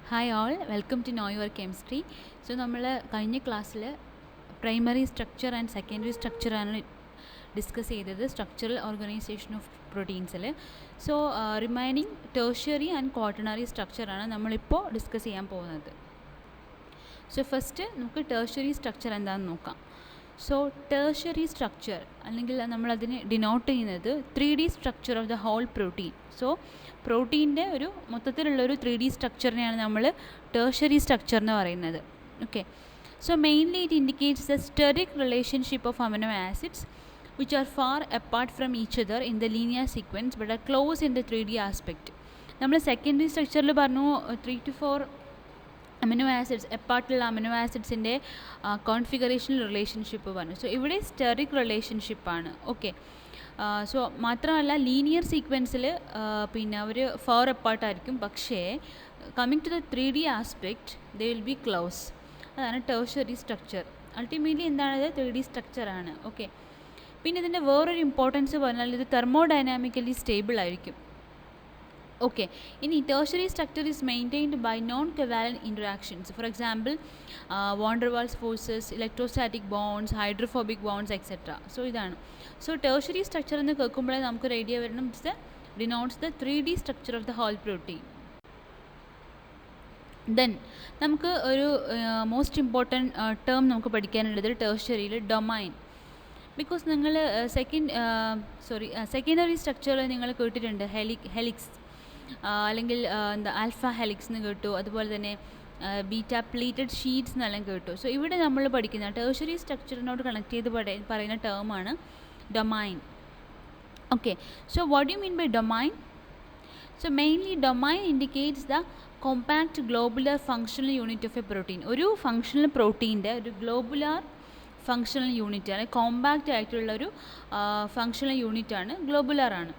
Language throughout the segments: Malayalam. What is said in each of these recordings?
Hi all, welcome to know your chemistry. So നമ്മൾ കഴിഞ്ഞ ക്ലാസ്സിൽ പ്രൈമറി സ്ട്രക്ചർ ആൻഡ് സെക്കൻഡറി സ്ട്രക്ചറാണ് ഡിസ്കസ് ചെയ്തത്, സ്ട്രക്ചറൽ ഓർഗനൈസേഷൻ ഓഫ് പ്രോട്ടീൻസിൽ. So remaining tertiary and quaternary സ്ട്രക്ചറാണ് നമ്മളിപ്പോൾ ഡിസ്കസ് ചെയ്യാൻ പോകുന്നത്. സോ ഫസ്റ്റ് നമുക്ക് ടേർഷ്യറി സ്ട്രക്ചർ എന്താണെന്ന് നോക്കാം. സോ ടേർഷ്യറി സ്ട്രക്ചർ അല്ലെങ്കിൽ നമ്മളതിനെ ഡിനോട്ട് ചെയ്യുന്നത് 3D structure of the whole protein. So പ്രോട്ടീൻ്റെ ഒരു മൊത്തത്തിലുള്ളൊരു 3D സ്ട്രക്ചറിനെയാണ് നമ്മൾ ടേർഷ്യറി സ്ട്രക്ചർ എന്ന് പറയുന്നത്. Okay, so mainly it indicates the steric relationship of amino acids which are far apart from each other in the linear sequence but are close in the 3D aspect. നമ്മൾ സെക്കൻഡറി സ്ട്രക്ചറിൽ പറഞ്ഞു 3 to 4 അമിനോ ആസിഡ്സ് എപ്പാർട്ടുള്ള അമിനോ ആസിഡ്സിൻ്റെ കോൺഫിഗറേഷണൽ റിലേഷൻഷിപ്പ് പറഞ്ഞു. സോ ഇവിടെ സ്റ്റെറിക് റിലേഷൻഷിപ്പാണ്. ഓക്കെ, സോ മാത്രമല്ല ലീനിയർ സീക്വൻസിൽ പിന്നെ അവർ ഫാർ അപ്പാർട്ടായിരിക്കും, പക്ഷേ coming to the 3D aspect they will be close. അതാണ് ടേർഷ്യറി സ്ട്രക്ചർ. അൾട്ടിമേറ്റ്ലി എന്താണത്? 3D സ്ട്രക്ചറാണ്. ഓക്കെ, പിന്നെ ഇതിൻ്റെ വേറൊരു ഇമ്പോർട്ടൻസ് പറഞ്ഞാൽ ഇത് തെർമോഡൈനാമിക്കലി സ്റ്റേബിൾ ആയിരിക്കും. ഓക്കെ, ഇനി tertiary structure is maintained by non covalent interactions. For example van der Waals forces, electrostatic bonds, hydrophobic bonds etcetera. So ഇതാണ്. സോ ടേർഷ്യറി സ്ട്രക്ചർ എന്ന് കേൾക്കുമ്പോഴേ നമുക്കൊരു ഐഡിയ വരണം, it's denotes the 3D structure of the whole protein. Then നമുക്ക് ഒരു മോസ്റ്റ് ഇമ്പോർട്ടൻറ്റ് ടേം നമുക്ക് പഠിക്കാനുള്ളത് ടേർഷ്യറിയിൽ ഡൊമൈൻ. ബിക്കോസ് നിങ്ങൾ സെക്കൻഡറി സ്ട്രക്ചറിൽ നിങ്ങൾ കേട്ടിട്ടുണ്ട് ഹെലിക്സ് അല്ലെങ്കിൽ എന്താ ആൽഫ ഹെലിക്സ് എന്ന് കേട്ടു, അതുപോലെ തന്നെ ബീറ്റ പ്ലീറ്റഡ് ഷീറ്റ്സ് എന്നെല്ലാം കേട്ടു. സോ ഇവിടെ നമ്മൾ പഠിക്കുന്ന ടേർഷ്യറി സ്ട്രക്ചറിനോട് കണക്ട് ചെയ്ത് പറയുന്ന ടേമാണ് domain. Okay, so what you mean by domain? So mainly domain indicates the compact globular functional unit of a protein. ഒരു ഫങ്ഷണൽ പ്രോട്ടീൻ്റെ ഒരു ഗ്ലോബുലാർ ഫങ്ഷണൽ യൂണിറ്റാണ്, കോമ്പാക്റ്റ് ആയിട്ടുള്ളൊരു ഫങ്ഷണൽ യൂണിറ്റാണ്, ഗ്ലോബുലാറാണ്.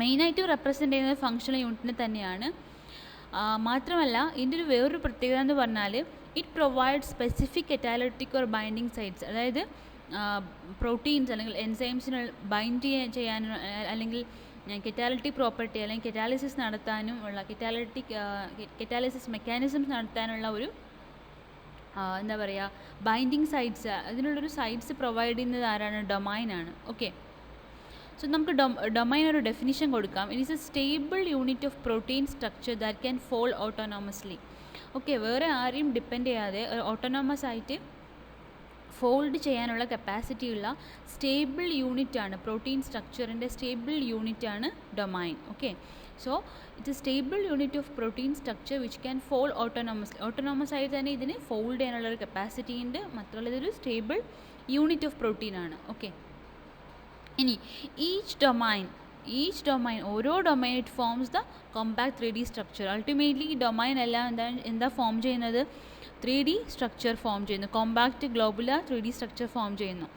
മെയിനായിട്ട് റെപ്രസെൻ്റ് ചെയ്യുന്നത് ഫങ്ഷണൽ യൂണിറ്റിനെ തന്നെയാണ്. മാത്രമല്ല ഇതിൻ്റെ ഒരു വേറൊരു പ്രത്യേകത എന്ന് പറഞ്ഞാൽ it provide specific catalytic or binding sites. അതായത് പ്രോട്ടീൻസ് അല്ലെങ്കിൽ എൻസൈംസിന് ബൈൻഡ് ചെയ്യാനും അല്ലെങ്കിൽ കറ്റാലിറ്റിക് പ്രോപ്പർട്ടി അല്ലെങ്കിൽ കറ്റാലിസിസ് നടത്താനും ഉള്ള കറ്റാലിസിസ് മെക്കാനിസംസ് നടത്താനുള്ള ഒരു എന്താ പറയുക ബൈൻഡിങ് സൈറ്റ്സ്, അതിനുള്ളൊരു സൈറ്റ്സ് പ്രൊവൈഡ് ചെയ്യുന്നത് ആരാണ്? ഡൊമൈനാണ്. ഓക്കെ, സോ നമുക്ക് ഡൊമൈൻ ഒരു ഡെഫിനിഷൻ കൊടുക്കാം. It is a stable unit of protein structure that can fold autonomously. Okay, വേറെ ആരെയും ഡിപ്പെൻഡ് ചെയ്യാതെ ഓട്ടോണോമസ് ആയിട്ട് ഫോൾഡ് ചെയ്യാനുള്ള കപ്പാസിറ്റിയുള്ള സ്റ്റേബിൾ യൂണിറ്റാണ് പ്രോട്ടീൻ സ്ട്രക്ചറിൻ്റെ സ്റ്റേബിൾ യൂണിറ്റാണ് domain. Okay, so it's a stable unit of protein structure which can fold autonomously. Autonomous ആയിട്ട് തന്നെ ഇതിന് ഫോൾഡ് ചെയ്യാനുള്ളൊരു കപ്പാസിറ്റി ഉണ്ട്, മാത്രമല്ല ഇതൊരു സ്റ്റേബിൾ യൂണിറ്റ് ഓഫ് പ്രോട്ടീനാണ്. ഓക്കെ, ഇനി ഈച്ച് ഡൊമൈൻ ഓരോ domain it forms the compact 3D structure. Ultimately ഈ ഡൊമൈൻ എല്ലാം എന്താ ഫോം ചെയ്യുന്നത്? 3D സ്ട്രക്ചർ ഫോം ചെയ്യുന്നു, compact globular 3D structure form ചെയ്യുന്നു.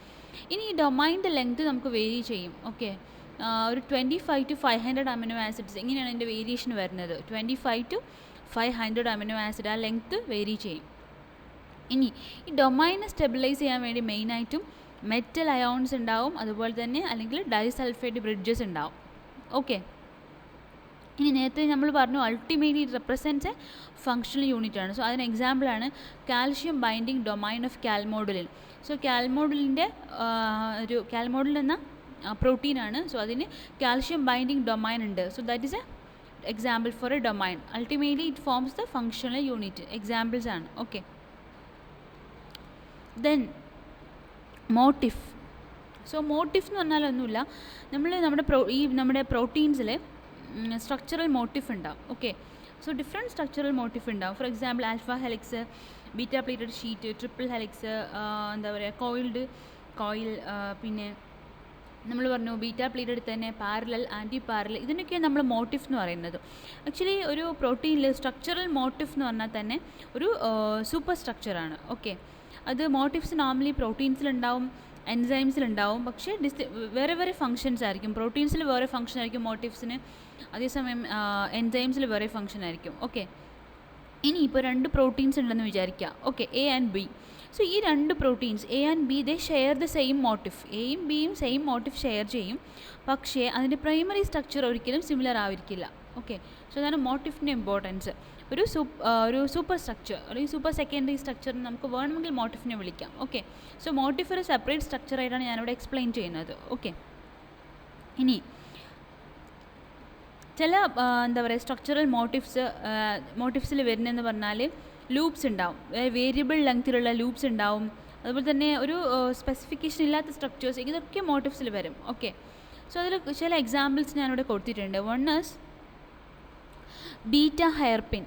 ഇനി ഈ ഡൊമൈൻ്റെ ലെങ്ത് നമുക്ക് വേരി ചെയ്യും. ഓക്കെ, ഒരു 25 to 500 അമിനോ ആസിഡ്സ്, ഇങ്ങനെയാണ് ഇതിൻ്റെ വേരിയേഷൻ വരുന്നത്. 25 to 500 അമിനോ ആസിഡ് ആ ലെങ്ത്ത് വേരി ചെയ്യും. ഇനി ഈ ഡൊമൈനെ സ്റ്റെബിലൈസ് ചെയ്യാൻ വേണ്ടി മെയിനായിട്ടും മെറ്റൽ അയോൺസ് ഉണ്ടാവും, അതുപോലെ തന്നെ അല്ലെങ്കിൽ ഡൈസൾഫൈഡ് ബ്രിഡ്ജസ് ഉണ്ടാവും. ഓക്കെ, ഇനി നേരത്തെ നമ്മൾ പറഞ്ഞു ultimately it represents a functional unit ആണ്. സോ അതിന് എക്സാമ്പിളാണ് calcium binding domain of calmodulin. So കാൽമോഡുലിൻ്റെ കാൽമോഡുലിൻ എന്ന പ്രോട്ടീനാണ്. സോ അതിന് കാൽഷ്യം ബൈൻഡിങ് ഡൊമൈൻ ഉണ്ട്. So that is a example for a domain. Ultimately it forms the functional unit. Examples ആണ്. Okay, then motif. So motif എന്ന് പറഞ്ഞാൽ ഒന്നുമില്ല, നമ്മുടെ പ്രോട്ടീൻസിൽ സ്ട്രക്ചറൽ മോട്ടിഫ് ഉണ്ടാവും. Okay, so different structural motif ഉണ്ടാവും. For example alpha helix, beta plated sheet, triple helix, എന്താ പറയുക കോയിൽ, പിന്നെ നമ്മൾ പറഞ്ഞു ബീറ്റ പ്ലേറ്റഡ് തന്നെ പാരലൽ, ആൻറ്റി പാരലൽ, ഇതിനൊക്കെയാണ് നമ്മൾ മോട്ടിഫ് എന്ന് പറയുന്നത്. ആക്ച്വലി ഒരു പ്രോട്ടീനിൽ സ്ട്രക്ചറൽ മോട്ടിഫ് എന്ന് പറഞ്ഞാൽ തന്നെ ഒരു സൂപ്പർ സ്ട്രക്ചറാണ്. ഓക്കെ, അത് മോട്ടിഫ്സ് നോർമലി പ്രോട്ടീൻസിലുണ്ടാവും, എൻസൈംസിലുണ്ടാവും, പക്ഷേ വേറെ ഫങ്ഷൻസ് ആയിരിക്കും. പ്രോട്ടീൻസിൽ വേറെ ഫങ്ഷൻ ആയിരിക്കും മോട്ടിഫ്സിന്, അതേസമയം എൻസൈംസിൽ വേറെ ഫങ്ഷൻ ആയിരിക്കും. ഓക്കെ, ഇനി ഇപ്പോൾ 2 പ്രോട്ടീൻസ് ഉണ്ടെന്ന് വിചാരിക്കുക. Okay, A and B. So ഈ 2 proteins A and B they share the same motif. എയും ബിയും സെയിം മോട്ടിഫ് ഷെയർ ചെയ്യും, പക്ഷേ അതിൻ്റെ പ്രൈമറി സ്ട്രക്ചർ ഒരിക്കലും സിമിലർ ആയിരിക്കില്ല. ഓക്കെ. സോ അതാണ് മോട്ടിഫിൻ്റെ ഇമ്പോർട്ടൻസ്. ഒരു സൂപ്പർ സ്ട്രക്ചർ അല്ലെങ്കിൽ സൂപ്പർ സെക്കൻഡറി സ്ട്രക്ചറിന് നമുക്ക് വേണമെങ്കിൽ മോട്ടിഫിനെ വിളിക്കാം. ഓക്കെ. സോ മോട്ടിഫ് ഒരു സെപ്പറേറ്റ് സ്ട്രക്ചറായിട്ടാണ് ഞാനിവിടെ എക്സ്പ്ലെയിൻ ചെയ്യുന്നത്. ഓക്കെ. ഇനി ചില എന്താ പറയുക സ്ട്രക്ചറൽ മോട്ടിഫ്സിൽ വരുന്നതെന്ന് പറഞ്ഞാൽ ലൂപ്സ് ഉണ്ടാവും, വേരിയബിൾ ലെങ്ത്തിലുള്ള ലൂപ്സ് ഉണ്ടാവും. അതുപോലെ തന്നെ ഒരു സ്പെസിഫിക്കേഷൻ ഇല്ലാത്ത സ്ട്രക്ചേഴ്സ്, ഇതൊക്കെ മോട്ടിഫ്സിൽ വരും. ഓക്കെ. സോ അതിൽ ചില എക്സാമ്പിൾസ് ഞാനിവിടെ കൊടുത്തിട്ടുണ്ട്. One is beta hair pin.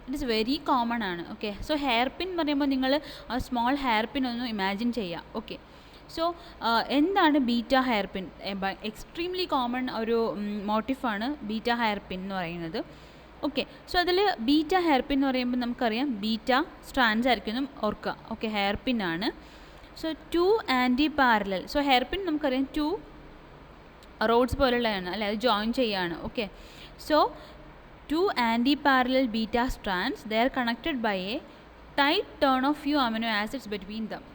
It is very common ആണ്. ഓക്കെ. സോ ഹെയർ പിൻ എന്ന് പറയുമ്പോൾ നിങ്ങൾ ആ സ്മോൾ ഹെയർ പിൻ ഒന്ന് ഇമാജിൻ ചെയ്യുക. ഓക്കെ. സോ എന്താണ് beta hair pin? Extremely common ഒരു മോട്ടിഫാണ് ബീറ്റ ഹെയർ പിൻ എന്ന് പറയുന്നത്. ഓക്കെ. സോ അതിൽ ബീറ്റ ഹെയർ പിൻ എന്ന് പറയുമ്പോൾ നമുക്കറിയാം ബീറ്റ സ്ട്രാൻഡ്സ് ആയിരിക്കും ഓർക്കുക. ഓക്കെ. ഹെയർ പിൻ ആണ്. So 2 anti parallel. So hairpin നമുക്കറിയാം 2 റോഡ്സ് പോലുള്ളതാണ് അല്ലേ, അത് ജോയിൻ ചെയ്യുകയാണ്. Okay. So 2 anti parallel beta strands they are connected by a tight turn of few amino acids between them.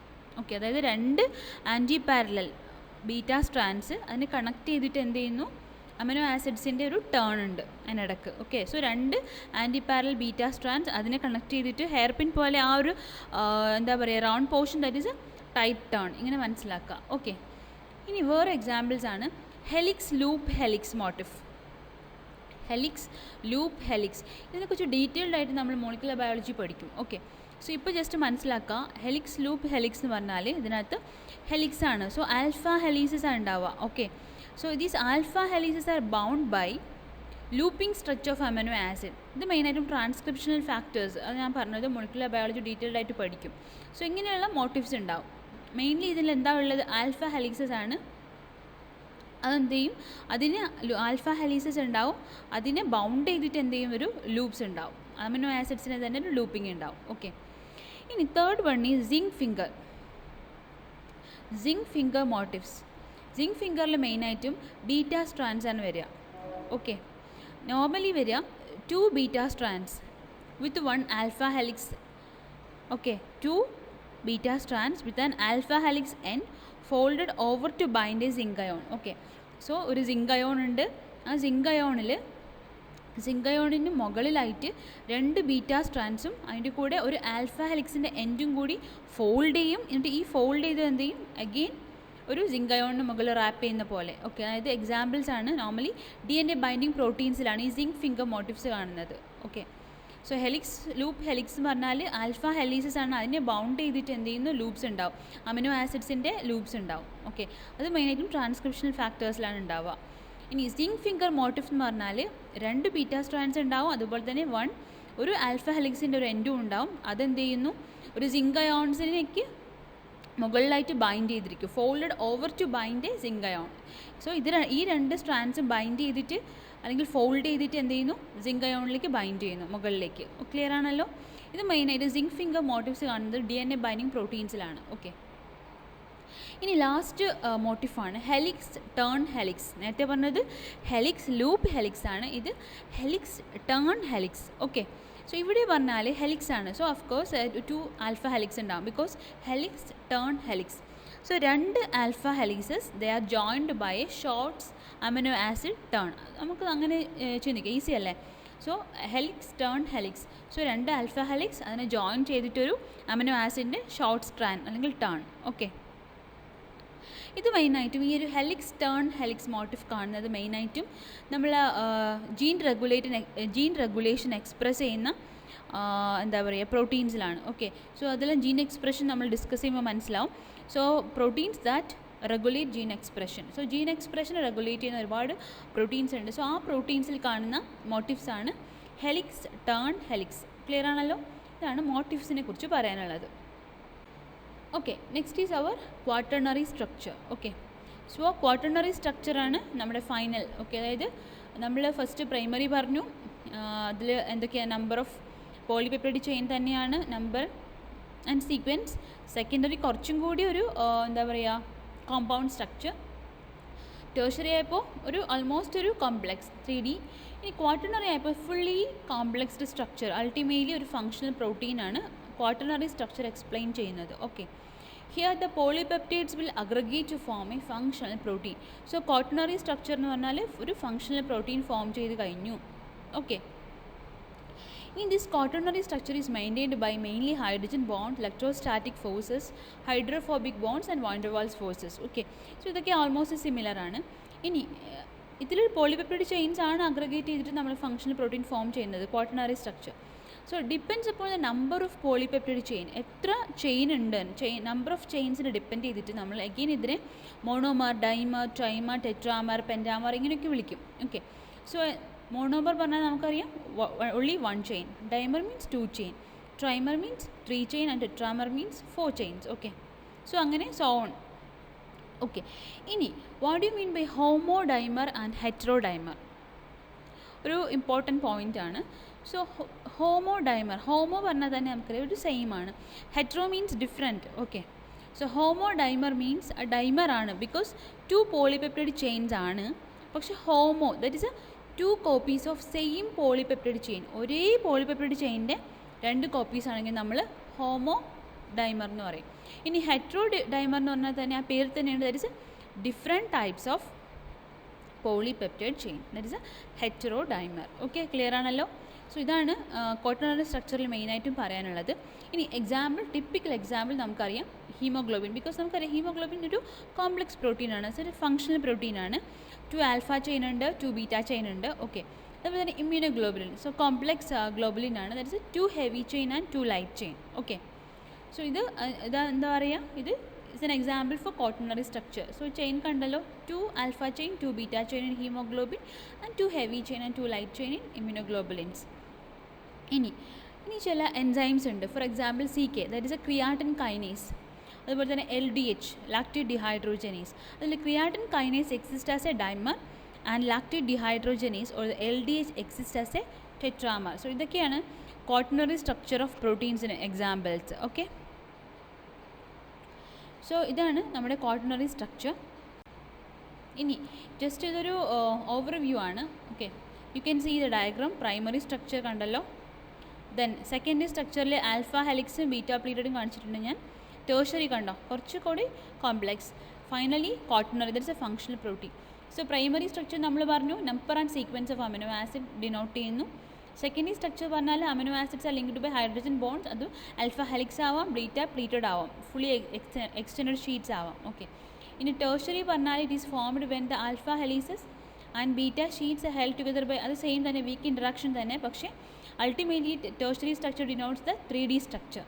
Okay. അതായത് 2 ആൻറ്റി പാരലൽ ബീറ്റ സ്ട്രാൻഡ്സ് അതിനെ കണക്ട് ചെയ്തിട്ട് എന്ത് ചെയ്യുന്നു, അമിനോ ആസിഡ്സിൻ്റെ ഒരു ടേൺ ഉണ്ട് അതിനിടക്ക്. Okay. So 2 anti parallel beta strands അതിനെ കണക്ട് ചെയ്തിട്ട് ഹെയർ പിൻ പോലെ ആ ഒരു എന്താ പറയുക round portion that is A tight turn, ഇങ്ങനെ മനസ്സിലാക്കുക. ഓക്കെ. ഇനി വേറെ എക്സാമ്പിൾസ് ആണ് helix loop helix motif. Helix loop helix ഇതിനെക്കുറിച്ച് ഡീറ്റെയിൽഡ് ആയിട്ട് നമ്മൾ മോളിക്കുലർ ബയോളജി പഠിക്കും. ഓക്കെ. സോ ഇപ്പോൾ ജസ്റ്റ് മനസ്സിലാക്കുക, ഹെലിക്സ് ലൂപ്പ് ഹെലിക്സ് എന്ന് പറഞ്ഞാൽ ഇതിനകത്ത് ഹെലിക്സ് ആണ്. സോ ആൽഫ ഹെലീസസ് ആണ് ഉണ്ടാവുക. Okay. So these alpha helices are bound by looping stretch of amino acid. ഇത് മെയിനായിട്ടും ട്രാൻസ്ക്രിപ്ഷണൽ ഫാക്ടേഴ്സ്, അത് ഞാൻ പറഞ്ഞത് മോളിക്കുലർ ബയോളജി ഡീറ്റെയിൽഡ് ആയിട്ട് പഠിക്കും. സോ ഇങ്ങനെയുള്ള മോട്ടിഫ്സ് ഉണ്ടാവും. മെയിൻലി ഇതിൽ എന്താ ഉള്ളത്, ആൽഫ ഹെലിക്സസ് ആണ്. അതെന്ത് ചെയ്യും, അതിന് ആൽഫ ഹെലീസസ് ഉണ്ടാവും, അതിനെ ബൗണ്ട് ചെയ്തിട്ട് എന്ത് ചെയ്യും, ഒരു ലൂപ്സ് ഉണ്ടാവും. അമിനോ ആസിഡ്സിന് തന്നെ ഒരു ലൂപ്പിംഗ് ഉണ്ടാവും. ഓക്കെ. ഇനി തേർഡ് വൺ ഈ സിങ്ക് ഫിംഗർ മോട്ടിഫ്സ്. സിങ്ക് ഫിംഗറിൽ മെയിനായിട്ടും ബീറ്റ സ്ട്രാൻഡ്സ് ആണ് വരിക. ഓക്കെ. നോർമലി വരിക 2 beta strands with 1 alpha helix. Okay. 2 beta strands with an alpha helix and folded over to bind a zinc ion. Okay. So ഒരു സിങ്ക് അയോൺ ഉണ്ട്. ആ സിങ്ക് അയോണിന് മുകളിലായിട്ട് 2 ബീറ്റ സ്ട്രാൻഡ്സും അതിൻ്റെ കൂടെ ഒരു ആൽഫ ഹെലിക്സിൻ്റെ എൻഡും കൂടി ഫോൾഡ് ചെയ്യും. എന്നിട്ട് ഈ ഫോൾഡ് ചെയ്ത് എന്ത് ചെയ്യും, അഗെയിൻ ഒരു സിങ്ക് അയോണിന് മുകളിൽ റാപ്പ് ചെയ്യുന്ന പോലെ. ഓക്കെ. അതായത് എക്സാമ്പിൾസ് ആണ് നോർമലി DNA ബൈൻഡിങ് പ്രോട്ടീൻസിലാണ് ഈ സിങ്ക് ഫിംഗർ മോട്ടിഫ്സ് കാണുന്നത്. Okay. So helix loop helix എന്ന് പറഞ്ഞാൽ ആൽഫ ഹെലീസസ് ആണ്, അതിനെ ബൗണ്ട് ചെയ്തിട്ട് എന്ത് ചെയ്യുന്നു, ലൂപ്സ് ഉണ്ടാവും, അമിനോ ആസിഡ്സിൻ്റെ ലൂപ്സ് ഉണ്ടാവും. ഓക്കെ. അത് മെയിനായിട്ടും ട്രാൻസ്ക്രിപ്ഷണൽ ഫാക്ടേഴ്സിലാണ് ഉണ്ടാവുക. ഇനി സിങ്ക് ഫിംഗർ മോട്ടിഫ് എന്ന് പറഞ്ഞാൽ 2 ബീറ്റ സ്ട്രാൻഡ്സ് ഉണ്ടാവും, അതുപോലെ തന്നെ ഒരു ആൽഫ ഹെലിക്സിൻ്റെ ഒരു എൻഡും ഉണ്ടാവും. അതെന്ത് ചെയ്യുന്നു, ഒരു സിങ്ക് അയോൺസിലേക്ക് മുകളിലായിട്ട് ബൈൻഡ് ചെയ്തിരിക്കും, folded over to bind a zinc ion. So ഈ 2 സ്ട്രാൻഡ്സും ബൈൻഡ് ചെയ്തിട്ട് അല്ലെങ്കിൽ ഫോൾഡ് ചെയ്തിട്ട് എന്ത് ചെയ്യുന്നു, സിങ്ക് അയോണിലേക്ക് ബൈൻഡ് ചെയ്യുന്നു മുകളിലേക്ക്. ക്ലിയർ ആണല്ലോ. ഇത് മെയിനായിട്ട് സിങ്ക് ഫിംഗർ മോട്ടിഫ്സ് കാണുന്നത് DNA ബൈൻഡിങ് പ്രോട്ടീൻസിലാണ്. ഓക്കെ. ഇനി ലാസ്റ്റ് മോട്ടിഫാണ് ഹെലിക്സ് ടേൺ ഹെലിക്സ്. നേരത്തെ പറഞ്ഞത് ഹെലിക്സ് ലൂപ്പ് ഹെലിക്സ് ആണ്, ഇത് helix turn helix. Okay. So ഇവിടെ പറഞ്ഞാൽ ഹെലിക്സ് ആണ്. So of course 2 alpha helix ഉണ്ടാവും, because helix turn helix. So 2 alpha helices they are joined by a shorts amino acid turn. നമുക്ക് അങ്ങനെ ചിന്തിക്കാം, ഈസി അല്ലേ. So helix turn helix. So 2 alpha helix അതിനെ ജോയിൻ ചെയ്തിട്ടൊരു അമിനോ ആസിഡിൻ്റെ ഷോർട്ട് സ്ട്രാൻഡ് അല്ലെങ്കിൽ ടേൺ. ഓക്കെ. ഇത് മെയിനായിട്ടും ഈ ഒരു ഹെലിക്സ് ടേൺ ഹെലിക്സ് മോട്ടിഫ് കാണുന്നത് മെയിനായിട്ടും നമ്മൾ ജീൻ റെഗുലേഷൻ എക്സ്പ്രസ് ചെയ്യുന്ന എന്താ പറയുക പ്രോട്ടീൻസിലാണ്. ഓക്കെ. സോ അതെല്ലാം ജീൻ എക്സ്പ്രഷൻ നമ്മൾ ഡിസ്കസ് ചെയ്യുമ്പോൾ മനസ്സിലാവും. So proteins that regulate gene expression. So gene expression regulate ചെയ്യുന്ന ഒരുപാട് പ്രോട്ടീൻസ് ഉണ്ട്. സോ ആ പ്രോട്ടീൻസിൽ കാണുന്ന മോട്ടിഫ്സ് ആണ് ഹെലിക്സ് ടേൺ ഹെലിക്സ്. ക്ലിയർ ആണല്ലോ. ഇതാണ് മോട്ടിഫ്സിനെ കുറിച്ച് പറയാനുള്ളത്. ഓക്കെ. Next is our quaternary structure. Okay. So quaternary സ്ട്രക്ചറാണ് നമ്മുടെ ഫൈനൽ. ഓക്കെ. അതായത് നമ്മൾ ഫസ്റ്റ് പ്രൈമറി പറഞ്ഞു, അതിൽ എന്തൊക്കെയാണ് നമ്പർ ഓഫ് പോളിപെപ്റ്റൈഡ് ചെയിൻ തന്നെയാണ് നമ്പർ ആൻഡ് സീക്വൻസ്. സെക്കൻഡറി കുറച്ചും കൂടി ഒരു എന്താ പറയുക കോമ്പൗണ്ട് സ്ട്രക്ചർ. ടേഴ്സറി ആയപ്പോൾ ഓൾമോസ്റ്റ് ഒരു കോംപ്ലെക്സ് 3D. ഇനി ക്വാട്ടർണറി ആയപ്പോൾ ഫുള്ളി കോംപ്ലെക്സ്ഡ് സ്ട്രക്ചർ, അൾട്ടിമേറ്റ്ലി ഒരു ഫങ്ഷണൽ പ്രോട്ടീനാണ് ക്വാട്ടർണറി സ്ട്രക്ചർ എക്സ്പ്ലെയിൻ ചെയ്യുന്നത്. Okay. Here the polypeptides will aggregate to form a functional protein. So quaternary structure എന്ന് പറഞ്ഞാൽ ഒരു ഫങ്ഷണൽ പ്രോട്ടീൻ ഫോം ചെയ്ത് കഴിഞ്ഞു. Okay. In this quaternary structure is maintained by mainly hydrogen bond, electrostatic forces, hydrophobic bonds and van der Waals forces. Okay. So ഇതൊക്കെ ഓൾമോസ്റ്റ് സിമിലർ ആണ്. ഇനി ഇതിൽ പോളിപെപ്റ്റൈഡ് ചെയിൻസ് ആണ് അഗ്രഗേറ്റ് ചെയ്തിട്ട് നമ്മൾ ഫങ്ഷണൽ പ്രോട്ടീൻ ഫോം ചെയ്യുന്നത് ക്വാട്ടർണറി സ്ട്രക്ചർ. സോ ഡിപ്പെൻഡ്സ് അപ്പോൾ the number of polypeptide chain, എത്ര ചെയിൻ ഉണ്ട്, നമ്പർ ഓഫ് ചെയിൻസിനെ ഡിപ്പെൻഡ് ചെയ്തിട്ട് നമ്മൾ അഗെയിൻ ഇതിനെ മോണോമർ, ഡൈമർ, ട്രൈമർ, ടെട്രാമർ, പെൻറ്റാമർ ഇങ്ങനെയൊക്കെ വിളിക്കും. ഓക്കെ. സോ മോണോമർ പറഞ്ഞാൽ നമുക്കറിയാം only one chain, dimer means 2 chain, trimer means 3 chain and tetramer means 4 chains. Okay. So അങ്ങനെ so on. Okay. ഇനി what do you mean by homodimer and heterodimer? ഒരു ഇമ്പോർട്ടൻറ്റ് പോയിൻ്റ് ആണ്. സോ ഹോമോഡൈമർ, ഹോമോ പറഞ്ഞാൽ തന്നെ നമുക്കറിയാം ഒരു സെയിം ആണ്, hetero means different. Okay. So homodimer means dimer ആണ്, ബിക്കോസ് 2 പോളിപെപ്റ്റൈഡ് ചെയിൻസ് ആണ്. പക്ഷേ homo that is a 2 copies of same polypeptide chain, ഒരേ പോളിപെപ്റ്റൈഡ് ചെയിനിൻ്റെ 2 കോപ്പീസ് ആണെങ്കിൽ നമ്മൾ ഹോമോ ഡൈമർ എന്ന് പറയും. ഇനി ഹെട്രോ ഡൈമർ എന്ന് പറഞ്ഞാൽ തന്നെ ആ പേര് തന്നെയുണ്ട്, that is different types of polypeptide chain, that is a heterodimer. Okay, clear ആണല്ലോ. സോ ഇതാണ് ക്വാട്ടർണറി സ്ട്രക്ചറിൽ മെയിനായിട്ടും പറയാനുള്ളത്. ഇനി എക്സാമ്പിൾ, ടിപ്പിക്കൽ എക്സാമ്പിൾ നമുക്കറിയാം ഹീമോഗ്ലോബിൻ, ബിക്കോസ് നമുക്കറിയാം ഹീമോഗ്ലോബിൻ ഒരു കോംപ്ലക്സ് പ്രോട്ടീനാണ്, ഒരു ഫങ്ഷണൽ പ്രോട്ടീനാണ്. 2 ആൽഫ ചെയിൻ ഉണ്ട്, 2 ബീറ്റ ചെയിൻ ഉണ്ട്. ഓക്കെ. അതുപോലെ തന്നെ ഇമ്മ്യൂണോഗ്ലോബുലിൻ, സോ കോംപ്ലക്സ് ഗ്ലോബുലിൻ ആണ്, that is 2 heavy chain and 2 light chain. Okay. So ഇതാ എന്താ പറയുക, ഇത് is an example for quaternary structure. So chain കണ്ടല്ലോ, 2 alpha chain, 2 beta chain in haemoglobin and 2 heavy chain and 2 light chain in immunoglobulins. ഇനി ചില എൻസൈംസ് ഉണ്ട്, for example CK, that is A creatine kinase. അതുപോലെ തന്നെ LDH, ലാക്റ്റേറ്റ് ഡിഹൈഡ്രോജനേസ്. അതിൽ creatine kinase exist as a dimer and lactate dehydrogenase or LDH exist as a tetramer. So ഇതൊക്കെയാണ് ക്വാട്ടർണറി സ്ട്രക്ചർ ഓഫ് പ്രോട്ടീൻസിന് എക്സാമ്പിൾസ്. ഓക്കെ. സോ ഇതാണ് നമ്മുടെ ക്വാട്ടർണറി സ്ട്രക്ചർ. ഇനി ജസ്റ്റ് ഇതൊരു ഓവർവ്യൂ ആണ്. Okay. You can see the diagram. Primary structure കണ്ടല്ലോ, ദെൻ സെക്കൻഡറി സ്ട്രക്ചറിൽ ആൽഫ ഹെലിക്സും ബീറ്റ പ്ലീറ്റഡും കാണിച്ചിട്ടുണ്ട് ഞാൻ. ടേർഷറി കണ്ടോ, കുറച്ചുകൂടി complex. Finally quaternary, that's a functional protein. So primary structure നമ്മൾ പറഞ്ഞു number and sequence of amino acid denote ചെയ്യുന്നു. സെക്കൻഡറി സ്ട്രക്ചർ പറഞ്ഞാൽ amino acids are linked by hydrogen bonds, അത് ആൽഫ ഹെലിക്സ് ആവാം, ബീറ്റ പ്ലീറ്റഡ് ആവാം, ഫുള്ളി എക്സ്റ്റെൻഡഡ് ഷീറ്റ്സ് ആവാം. ഓക്കെ. ഇനി ടേർഷറി പറഞ്ഞാൽ it is formed when the alpha helices and beta sheets held together by, അത് സെയിം തന്നെ, വീക്ക് ഇൻട്രാക്ഷൻ തന്നെ, പക്ഷേ ultimately tertiary structure denotes the 3D structure.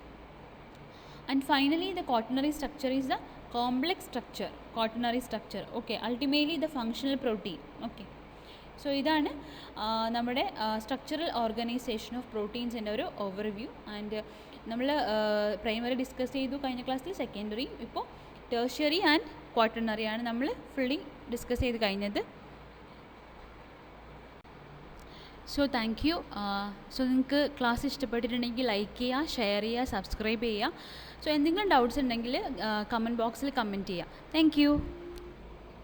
And finally the quaternary structure is the complex structure, quaternary structure. Okay, ultimately the functional protein. Okay. So ഇതാണ് നമ്മുടെ സ്ട്രക്ചറൽ ഓർഗനൈസേഷൻ ഓഫ് പ്രോട്ടീൻസിൻ്റെ ഒരു ഓവർവ്യൂ. ആൻഡ് നമ്മൾ പ്രൈമറി ഡിസ്കസ് ചെയ്തു കഴിഞ്ഞ ക്ലാസ്സിൽ, സെക്കൻഡറി, ഇപ്പോൾ ടേർഷ്യറി ആൻഡ് ക്വാട്ടർണറി ആണ് നമ്മൾ ഫുള്ളി ഡിസ്കസ് ചെയ്ത് കഴിഞ്ഞത്. So thank you. സോ നിങ്ങൾക്ക് ക്ലാസ് ഇഷ്ടപ്പെട്ടിട്ടുണ്ടെങ്കിൽ ലൈക്ക് ചെയ്യുക, ഷെയർ ചെയ്യുക, സബ്സ്ക്രൈബ് ചെയ്യുക. സോ എന്തെങ്കിലും ഡൗട്ട്സ് ഉണ്ടെങ്കിൽ കമൻറ്റ് ബോക്സിൽ കമൻറ്റ് ചെയ്യുക. Thank you.